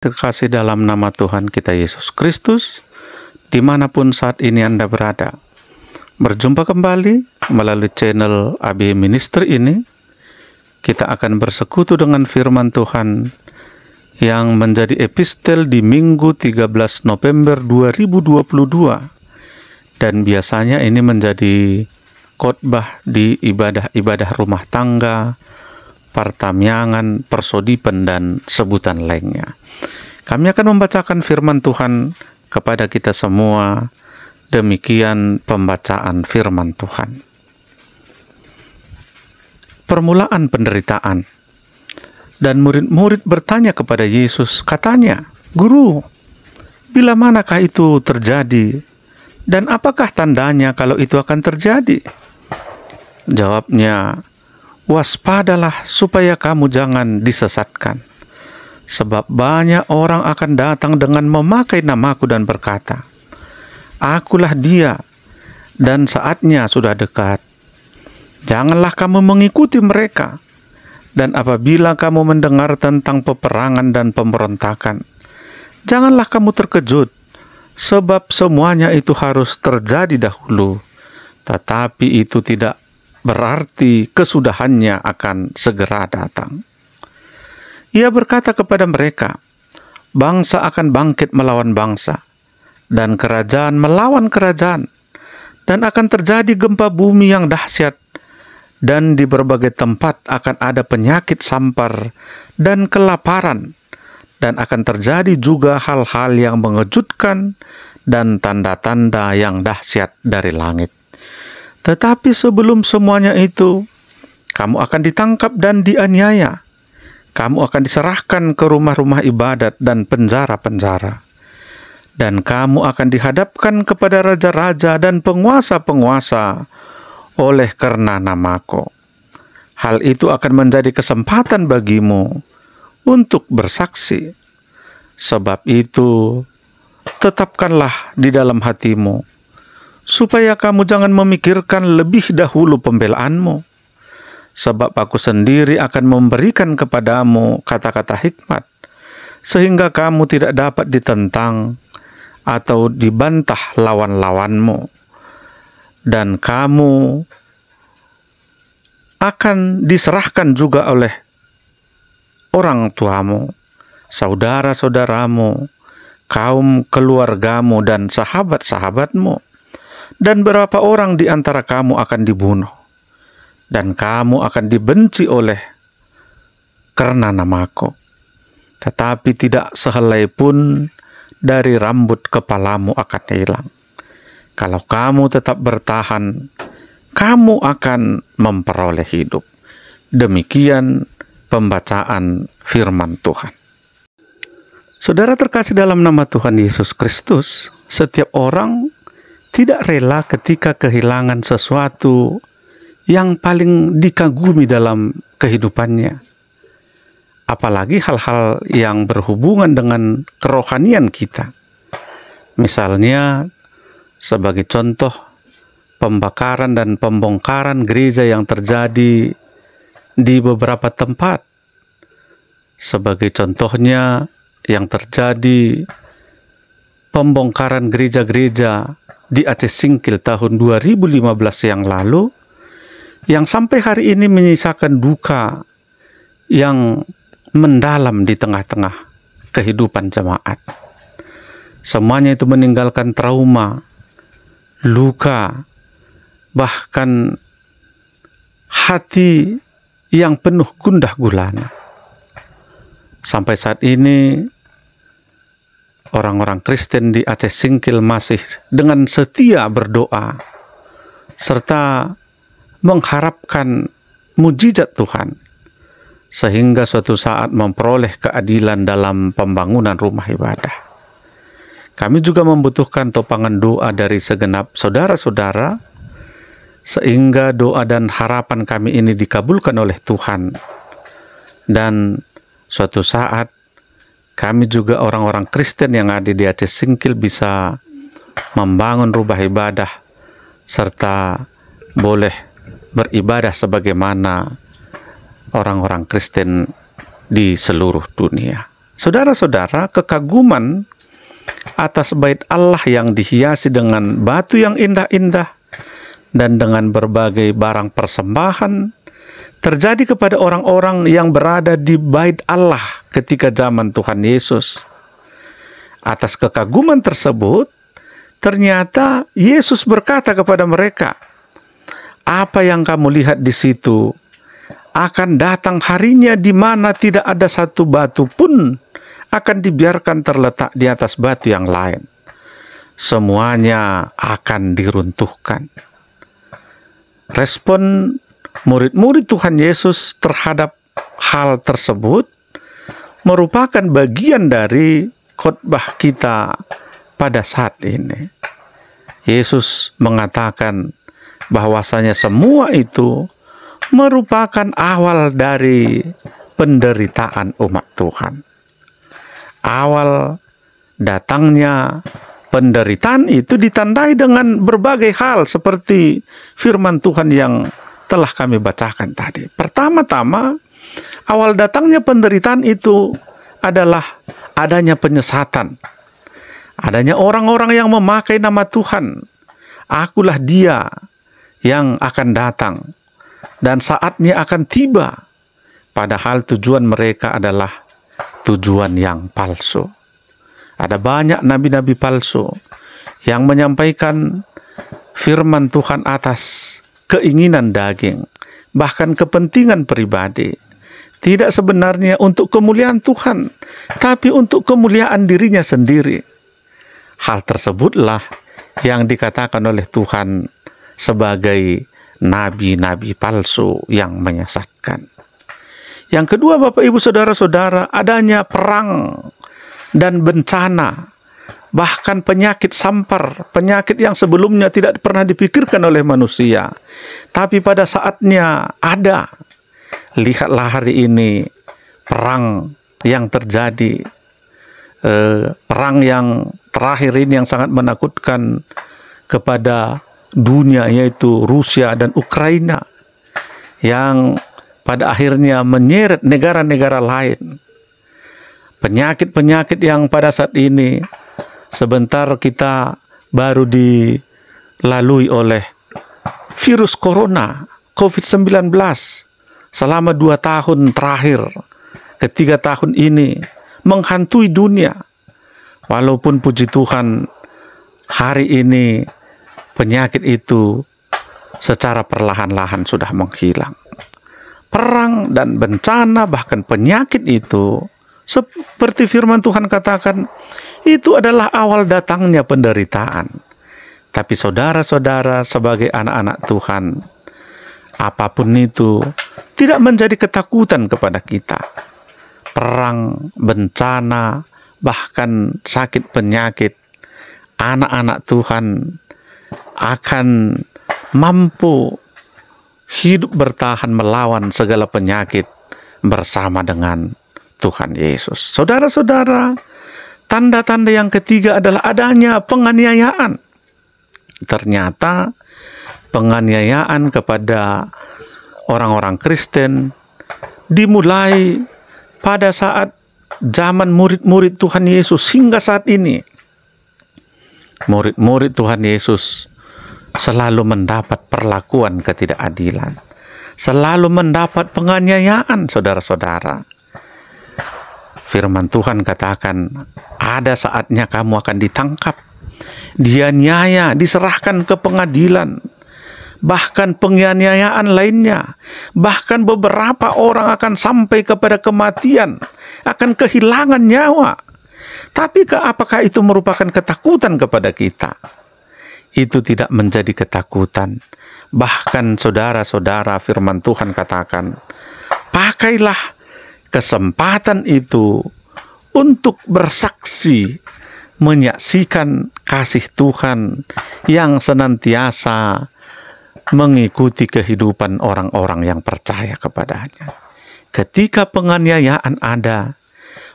Terkasih dalam nama Tuhan kita Yesus Kristus, dimanapun saat ini Anda berada. Berjumpa kembali melalui channel AB Ministry ini. Kita akan bersekutu dengan firman Tuhan yang menjadi epistel di Minggu 13 November 2022. Dan biasanya ini menjadi khotbah di ibadah-ibadah rumah tangga, pertamyangan, persodipan, dan sebutan lainnya. Kami akan membacakan firman Tuhan kepada kita semua. Demikian pembacaan firman Tuhan. Permulaan penderitaan. Dan murid-murid bertanya kepada Yesus, katanya, "Guru, bila manakah itu terjadi? Dan apakah tandanya kalau itu akan terjadi?" Jawabnya, "Waspadalah supaya kamu jangan disesatkan. Sebab banyak orang akan datang dengan memakai namaku dan berkata, 'Akulah dia,' dan saatnya sudah dekat. Janganlah kamu mengikuti mereka. Dan apabila kamu mendengar tentang peperangan dan pemberontakan, janganlah kamu terkejut, sebab semuanya itu harus terjadi dahulu. Tetapi itu tidak berarti kesudahannya akan segera datang." Ia berkata kepada mereka, "Bangsa akan bangkit melawan bangsa, dan kerajaan melawan kerajaan, dan akan terjadi gempa bumi yang dahsyat, dan di berbagai tempat akan ada penyakit sampar dan kelaparan, dan akan terjadi juga hal-hal yang mengejutkan dan tanda-tanda yang dahsyat dari langit. Tetapi sebelum semuanya itu, kamu akan ditangkap dan dianiaya. Kamu akan diserahkan ke rumah-rumah ibadat dan penjara-penjara. Dan kamu akan dihadapkan kepada raja-raja dan penguasa-penguasa oleh karena namaku. Hal itu akan menjadi kesempatan bagimu untuk bersaksi. Sebab itu, tetapkanlah di dalam hatimu, supaya kamu jangan memikirkan lebih dahulu pembelaanmu. Sebab aku sendiri akan memberikan kepadamu kata-kata hikmat, sehingga kamu tidak dapat ditentang atau dibantah lawan-lawanmu. Dan kamu akan diserahkan juga oleh orang tuamu, saudara-saudaramu, kaum keluargamu, dan sahabat-sahabatmu. Dan beberapa orang di antara kamu akan dibunuh. Dan kamu akan dibenci oleh karena namaku. Tetapi tidak sehelai pun dari rambut kepalamu akan hilang. Kalau kamu tetap bertahan, kamu akan memperoleh hidup." Demikian pembacaan firman Tuhan. Saudara terkasih dalam nama Tuhan Yesus Kristus, setiap orang tidak rela ketika kehilangan sesuatu yang paling dikagumi dalam kehidupannya. Apalagi hal-hal yang berhubungan dengan kerohanian kita. Misalnya, sebagai contoh, pembakaran dan pembongkaran gereja yang terjadi di beberapa tempat. Sebagai contohnya, yang terjadi pembongkaran gereja-gereja di Aceh Singkil tahun 2015 yang lalu, yang sampai hari ini menyisakan duka yang mendalam di tengah-tengah kehidupan jemaat. Semuanya itu meninggalkan trauma, luka, bahkan hati yang penuh gundah gulana. Sampai saat ini, orang-orang Kristen di Aceh Singkil masih dengan setia berdoa, serta mengharapkan mujizat Tuhan, sehingga suatu saat memperoleh keadilan dalam pembangunan rumah ibadah. Kami juga membutuhkan topangan doa dari segenap saudara-saudara, sehingga doa dan harapan kami ini dikabulkan oleh Tuhan. Dan suatu saat, kami juga orang-orang Kristen yang ada di Aceh Singkil bisa membangun rumah ibadah, serta boleh beribadah sebagaimana orang-orang Kristen di seluruh dunia. Saudara-saudara, kekaguman atas bait Allah yang dihiasi dengan batu yang indah-indah dan dengan berbagai barang persembahan terjadi kepada orang-orang yang berada di bait Allah ketika zaman Tuhan Yesus. Atas kekaguman tersebut, ternyata Yesus berkata kepada mereka, "Apa yang kamu lihat di situ, akan datang harinya di mana tidak ada satu batu pun akan dibiarkan terletak di atas batu yang lain. Semuanya akan diruntuhkan." Respon murid-murid Tuhan Yesus terhadap hal tersebut merupakan bagian dari khotbah kita pada saat ini. Yesus mengatakan bahwasanya semua itu merupakan awal dari penderitaan umat Tuhan. Awal datangnya penderitaan itu ditandai dengan berbagai hal seperti firman Tuhan yang telah kami bacakan tadi. Pertama-tama, awal datangnya penderitaan itu adalah adanya penyesatan. Adanya orang-orang yang memakai nama Tuhan. Akulah dia yang akan datang dan saatnya akan tiba. Padahal tujuan mereka adalah tujuan yang palsu. Ada banyak nabi-nabi palsu yang menyampaikan firman Tuhan atas keinginan daging, bahkan kepentingan pribadi. Tidak sebenarnya untuk kemuliaan Tuhan, tapi untuk kemuliaan dirinya sendiri. Hal tersebutlah yang dikatakan oleh Tuhan sebagai nabi-nabi palsu yang menyesatkan. Yang kedua, Bapak Ibu Saudara-saudara, adanya perang dan bencana, bahkan penyakit sampar, penyakit yang sebelumnya tidak pernah dipikirkan oleh manusia, tapi pada saatnya ada. Lihatlah hari ini perang yang terjadi, perang yang terakhir ini yang sangat menakutkan kepada dunia, yaitu Rusia dan Ukraina, yang pada akhirnya menyeret negara-negara lain. Penyakit-penyakit yang pada saat ini sebentar kita baru dilalui oleh virus corona, COVID-19, selama 2 tahun terakhir, ketiga tahun ini menghantui dunia. Walaupun puji Tuhan hari ini penyakit itu secara perlahan-lahan sudah menghilang. Perang dan bencana, bahkan penyakit itu, seperti firman Tuhan katakan, itu adalah awal datangnya penderitaan. Tapi saudara-saudara, sebagai anak-anak Tuhan, apapun itu tidak menjadi ketakutan kepada kita. Perang, bencana, bahkan sakit penyakit, anak-anak Tuhan akan mampu hidup bertahan melawan segala penyakit bersama dengan Tuhan Yesus. Saudara-saudara, tanda-tanda yang ketiga adalah adanya penganiayaan. Ternyata penganiayaan kepada orang-orang Kristen dimulai pada saat zaman murid-murid Tuhan Yesus hingga saat ini. Murid-murid Tuhan Yesus selalu mendapat perlakuan ketidakadilan, selalu mendapat penganiayaan, saudara-saudara. Firman Tuhan katakan, ada saatnya kamu akan ditangkap, dianiaya, diserahkan ke pengadilan, bahkan penganiayaan lainnya, bahkan beberapa orang akan sampai kepada kematian, akan kehilangan nyawa. Tapi apakah itu merupakan ketakutan kepada kita? Itu tidak menjadi ketakutan. Bahkan saudara-saudara, firman Tuhan katakan, pakailah kesempatan itu untuk bersaksi, menyaksikan kasih Tuhan yang senantiasa mengikuti kehidupan orang-orang yang percaya kepadanya. Ketika penganiayaan ada,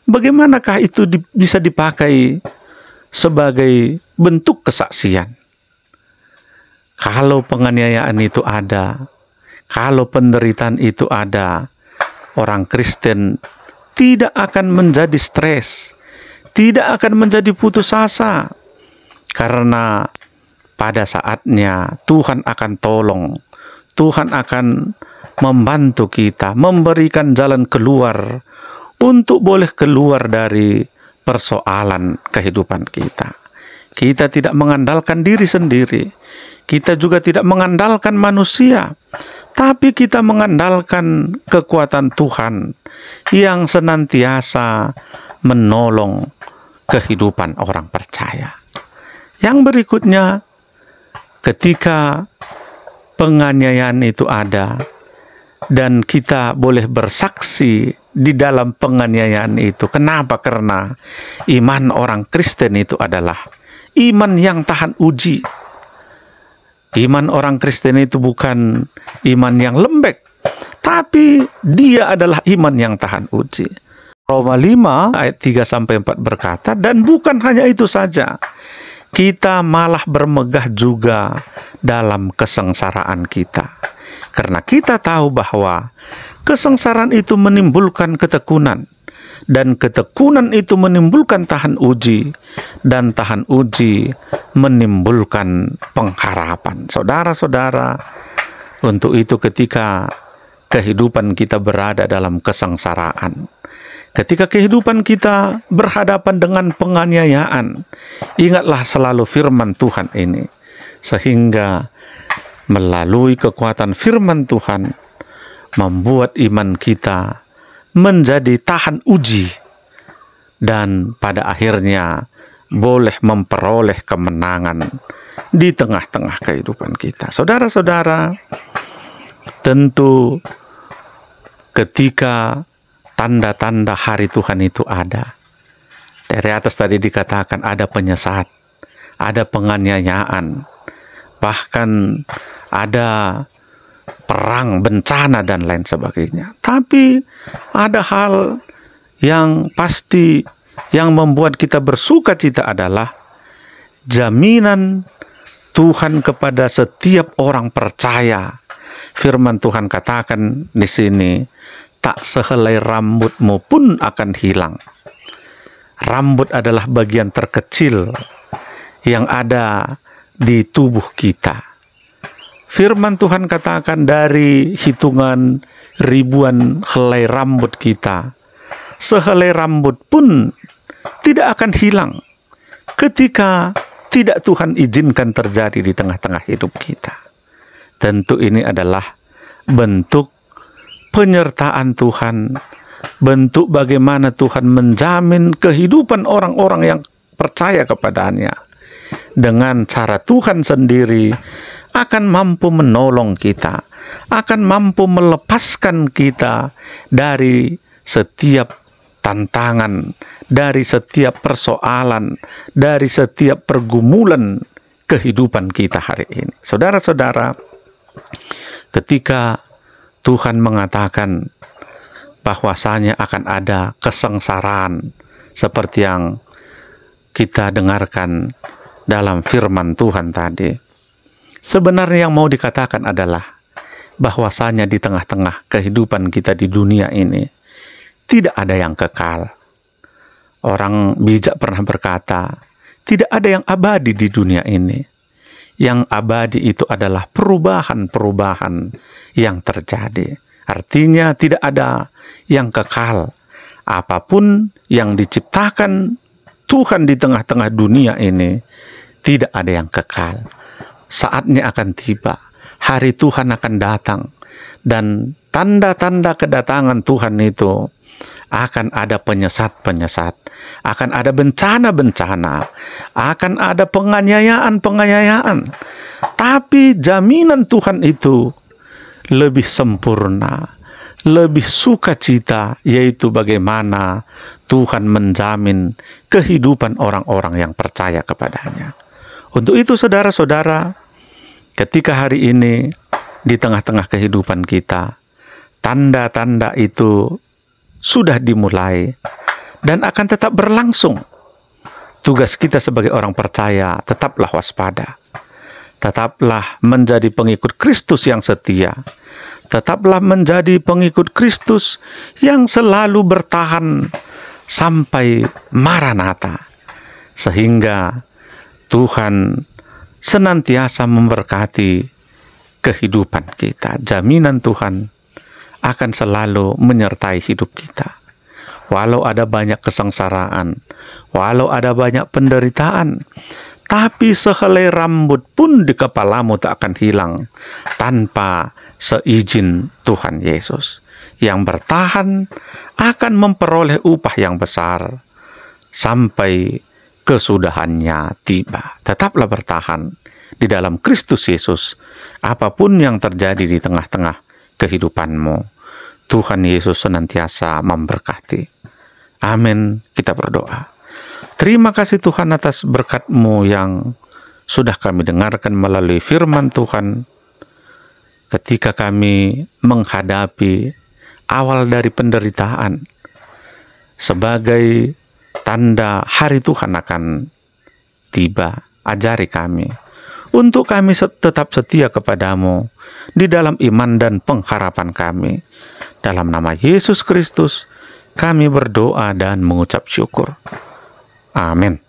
bagaimanakah itu bisa dipakai sebagai bentuk kesaksian? Kalau penganiayaan itu ada, kalau penderitaan itu ada, orang Kristen tidak akan menjadi stres, tidak akan menjadi putus asa, karena pada saatnya Tuhan akan tolong, Tuhan akan membantu kita, memberikan jalan keluar untuk boleh keluar dari persoalan kehidupan kita. Kita tidak mengandalkan diri sendiri, kita juga tidak mengandalkan manusia, tapi kita mengandalkan kekuatan Tuhan yang senantiasa menolong kehidupan orang percaya. Yang berikutnya, ketika penganiayaan itu ada dan kita boleh bersaksi di dalam penganiayaan itu. Kenapa? Karena iman orang Kristen itu adalah iman yang tahan uji. Iman orang Kristen itu bukan iman yang lembek, tapi dia adalah iman yang tahan uji. Roma 5 ayat 3-4 berkata, dan bukan hanya itu saja, kita malah bermegah juga dalam kesengsaraan kita. Karena kita tahu bahwa kesengsaraan itu menimbulkan ketekunan, dan ketekunan itu menimbulkan tahan uji, dan tahan uji menimbulkan pengharapan. Saudara-saudara, untuk itu ketika kehidupan kita berada dalam kesengsaraan, ketika kehidupan kita berhadapan dengan penganiayaan, ingatlah selalu firman Tuhan ini, sehingga melalui kekuatan firman Tuhan membuat iman kita menjadi tahan uji, dan pada akhirnya boleh memperoleh kemenangan di tengah-tengah kehidupan kita. Saudara-saudara, tentu ketika tanda-tanda hari Tuhan itu ada, dari atas tadi dikatakan ada penyesat, ada penganiayaan, bahkan ada perang, bencana, dan lain sebagainya. Tapi ada hal yang pasti yang membuat kita bersuka cita adalah jaminan Tuhan kepada setiap orang percaya. Firman Tuhan katakan di sini, tak sehelai rambutmu pun akan hilang. Rambut adalah bagian terkecil yang ada di tubuh kita. Firman Tuhan katakan dari hitungan ribuan helai rambut kita, sehelai rambut pun tidak akan hilang ketika tidak Tuhan izinkan terjadi di tengah-tengah hidup kita. Tentu ini adalah bentuk penyertaan Tuhan, bentuk bagaimana Tuhan menjamin kehidupan orang-orang yang percaya kepadanya. Dengan cara Tuhan sendiri akan mampu menolong kita, akan mampu melepaskan kita dari setiap tantangan, dari setiap persoalan, dari setiap pergumulan kehidupan kita hari ini. Saudara-saudara, ketika Tuhan mengatakan bahwasanya akan ada kesengsaraan seperti yang kita dengarkan dalam firman Tuhan tadi, sebenarnya yang mau dikatakan adalah bahwasanya di tengah-tengah kehidupan kita di dunia ini tidak ada yang kekal. Orang bijak pernah berkata, tidak ada yang abadi di dunia ini. Yang abadi itu adalah perubahan-perubahan yang terjadi. Artinya tidak ada yang kekal. Apapun yang diciptakan Tuhan di tengah-tengah dunia ini, tidak ada yang kekal. Saatnya akan tiba, hari Tuhan akan datang, dan tanda-tanda kedatangan Tuhan itu akan ada penyesat-penyesat, akan ada bencana-bencana, akan ada penganiayaan-penganiayaan. Tapi jaminan Tuhan itu lebih sempurna, lebih sukacita, yaitu bagaimana Tuhan menjamin kehidupan orang-orang yang percaya kepadanya. Untuk itu saudara-saudara, ketika hari ini di tengah-tengah kehidupan kita, tanda-tanda itu sudah dimulai dan akan tetap berlangsung. Tugas kita sebagai orang percaya tetaplah waspada, tetaplah menjadi pengikut Kristus yang setia, tetaplah menjadi pengikut Kristus yang selalu bertahan sampai Maranatha, sehingga Tuhan senantiasa memberkati kehidupan kita. Jaminan Tuhan akan selalu menyertai hidup kita. Walau ada banyak kesengsaraan, walau ada banyak penderitaan, tapi sehelai rambut pun di kepalamu tak akan hilang tanpa seizin Tuhan Yesus. Yang bertahan akan memperoleh upah yang besar sampai kesudahannya tiba. Tetaplah bertahan di dalam Kristus Yesus, apapun yang terjadi di tengah-tengah kehidupanmu. Tuhan Yesus senantiasa memberkati. Amin. Kita berdoa. Terima kasih Tuhan atas berkat-Mu yang sudah kami dengarkan melalui firman Tuhan. Ketika kami menghadapi awal dari penderitaan, sebagai tanda hari Tuhan akan tiba, ajari kami untuk kami tetap setia kepadamu di dalam iman dan pengharapan kami. Dalam nama Yesus Kristus kami berdoa dan mengucap syukur. Amin.